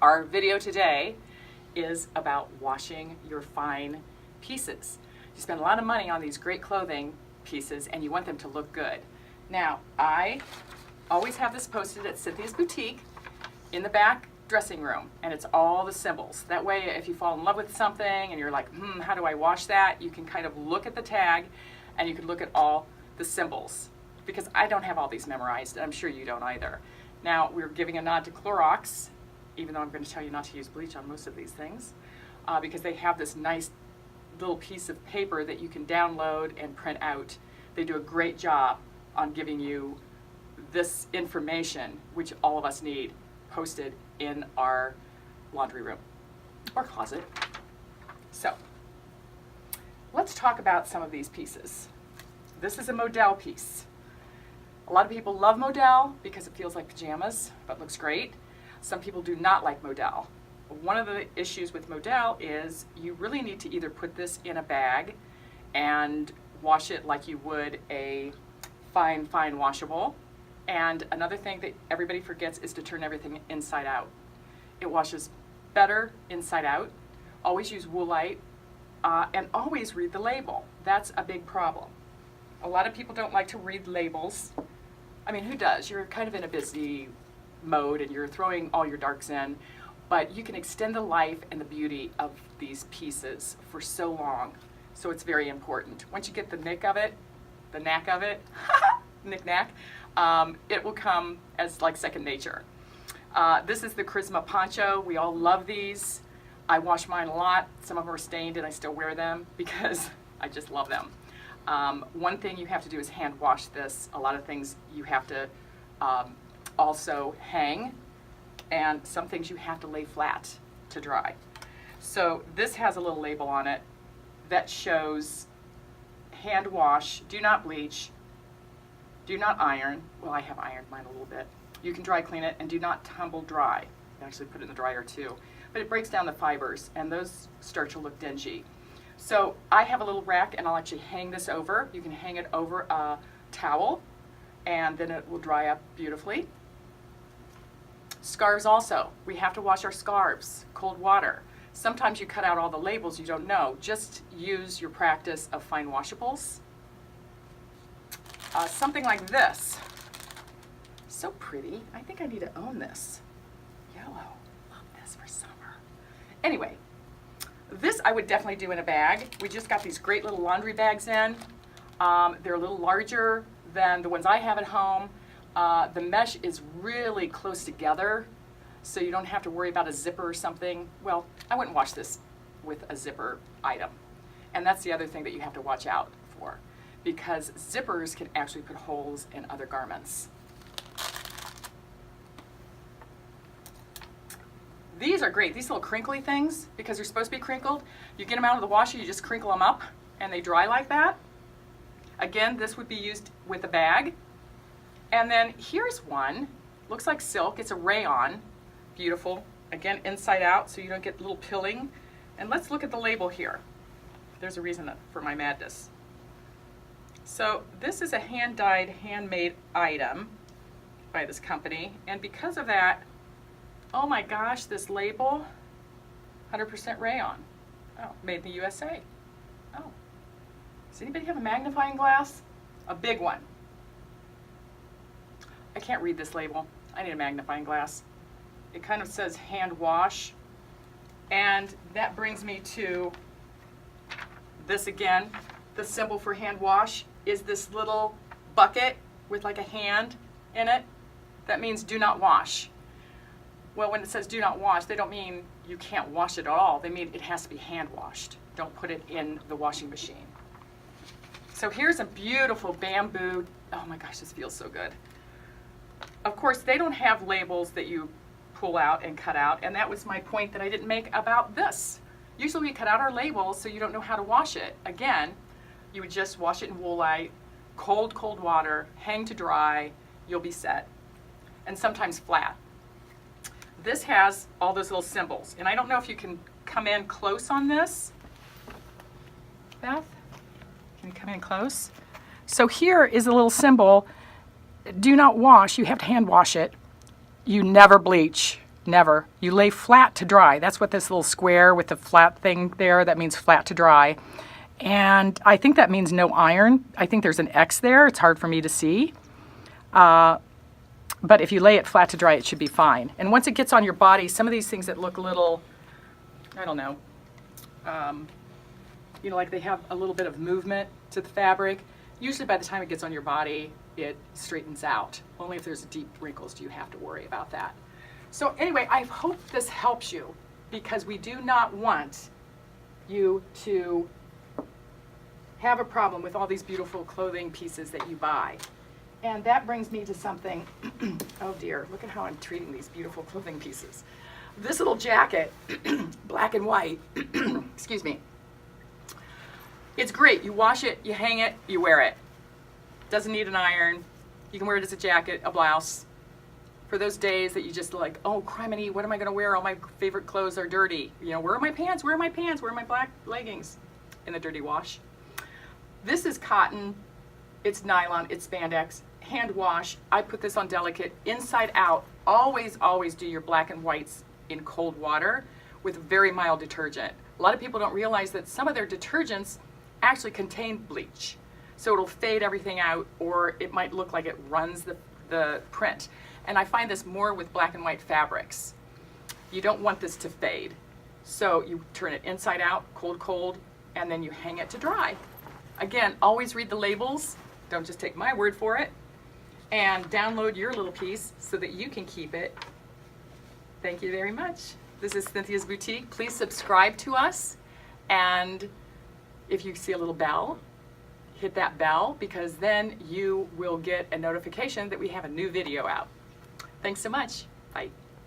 Our video today is about washing your fine pieces. You spend a lot of money on these great clothing pieces and you want them to look good. Now, I always have this posted at Cynthias Boutique in the back dressing room, and it's all the symbols. That way, if you fall in love with something and you're like, how do I wash that? You can kind of look at the tag and you can look at all the symbols, because I don't have all these memorized, and I'm sure you don't either. Now, we're giving a nod to Clorox, even though I'm going to tell you not to use bleach on most of these things, because they have this nice little piece of paper that you can download and print out. They do a great job on giving you this information, which all of us need, posted in our laundry room or closet. So, let's talk about some of these pieces. This is a Modell piece. A lot of people love Modell because it feels like pajamas, but looks great. Some people do not like Modell. One of the issues with Modell is you really need to either put this in a bag and wash it like you would a fine washable. And another thing that everybody forgets is to turn everything inside out. It washes better inside out. Always use Woolite, and always read the label. That's a big problem. A lot of people don't like to read labels. I mean, who does? You're kind of in a busy mode and you're throwing all your darks in, but you can extend the life and the beauty of these pieces for so long. So it's very important. Once you get the knack of it, knick-knack, it will come as like second nature. This is the Charisma Poncho. We all love these. I wash mine a lot. Some of them are stained and I still wear them because I just love them. One thing you have to do is hand wash this. A lot of things you have to also hang, and some things you have to lay flat to dry. So this has a little label on it that shows hand wash, do not bleach, do not iron. Well, I have ironed mine a little bit. You can dry clean it, and do not tumble dry. You can actually put it in the dryer too. But it breaks down the fibers, and those start to look dingy. So I have a little rack, and I'll actually hang this over. You can hang it over a towel, and then it will dry up beautifully. Scarves also. We have to wash our scarves, cold water. Sometimes you cut out all the labels you don't know. Just use your practice of fine washables. Something like this. So pretty. I think I need to own this. Yellow. Love this for summer. Anyway, this I would definitely do in a bag. We just got these great little laundry bags in. They're a little larger than the ones I have at home. The mesh is really close together, so you don't have to worry about a zipper or something. Well, I wouldn't wash this with a zipper item. And that's the other thing that you have to watch out for, because zippers can actually put holes in other garments. These are great. These little crinkly things, because they're supposed to be crinkled. You get them out of the washer, you just crinkle them up, and they dry like that. Again, this would be used with a bag. And then here's one. Looks like silk. It's a rayon. Beautiful. Again, inside out, so you don't get little pilling. And let's look at the label here. There's a reason for my madness. So this is a hand-dyed, handmade item by this company. And because of that, oh my gosh, this label, 100% rayon. Oh, made in the USA. Oh. Does anybody have a magnifying glass? A big one. I can't read this label. I need a magnifying glass. It kind of says hand wash. And that brings me to this again. The symbol for hand wash is this little bucket with like a hand in it. That means do not wash. Well, when it says do not wash, they don't mean you can't wash it at all. They mean it has to be hand washed. Don't put it in the washing machine. So here's a beautiful bamboo. Oh my gosh, this feels so good. Of course, they don't have labels that you pull out and cut out, and that was my point that I didn't make about this. Usually we cut out our labels so you don't know how to wash it. Again, you would just wash it in Woolite, cold water, hang to dry, you'll be set. And sometimes flat. This has all those little symbols, and I don't know if you can come in close on this. Beth, can you come in close? So here is a little symbol. Do not wash. You have to hand wash it. You never bleach. Never. You lay flat to dry. That's what this little square with the flat thing there, that means flat to dry. And I think that means no iron. I think there's an X there. It's hard for me to see. But if you lay it flat to dry, it should be fine. And once it gets on your body, some of these things that look a little, I don't know, you know, like they have a little bit of movement to the fabric, usually by the time it gets on your body, it straightens out. Only if there's deep wrinkles do you have to worry about that. So anyway, I hope this helps you, because we do not want you to have a problem with all these beautiful clothing pieces that you buy. And that brings me to something, oh dear, look at how I'm treating these beautiful clothing pieces. This little jacket, black and white, excuse me, it's great. You wash it, you hang it, you wear it. Doesn't need an iron. You can wear it as a jacket, a blouse. For those days that you just like, oh, criminy, what am I gonna wear? All my favorite clothes are dirty. You know, where are my pants? Where are my pants? Where are my black leggings? In the dirty wash. This is cotton, it's nylon, it's spandex, hand wash. I put this on delicate, inside out. Always, always do your black and whites in cold water with very mild detergent. A lot of people don't realize that some of their detergents actually contain bleach. So it'll fade everything out, or it might look like it runs the print. And I find this more with black and white fabrics. You don't want this to fade. So you turn it inside out, cold, cold, and then you hang it to dry. Again, always read the labels. Don't just take my word for it. And download your little piece so that you can keep it. Thank you very much. This is Cynthias Boutique. Please subscribe to us. And if you see a little bell, hit that bell, because then you will get a notification that we have a new video out. Thanks so much. Bye.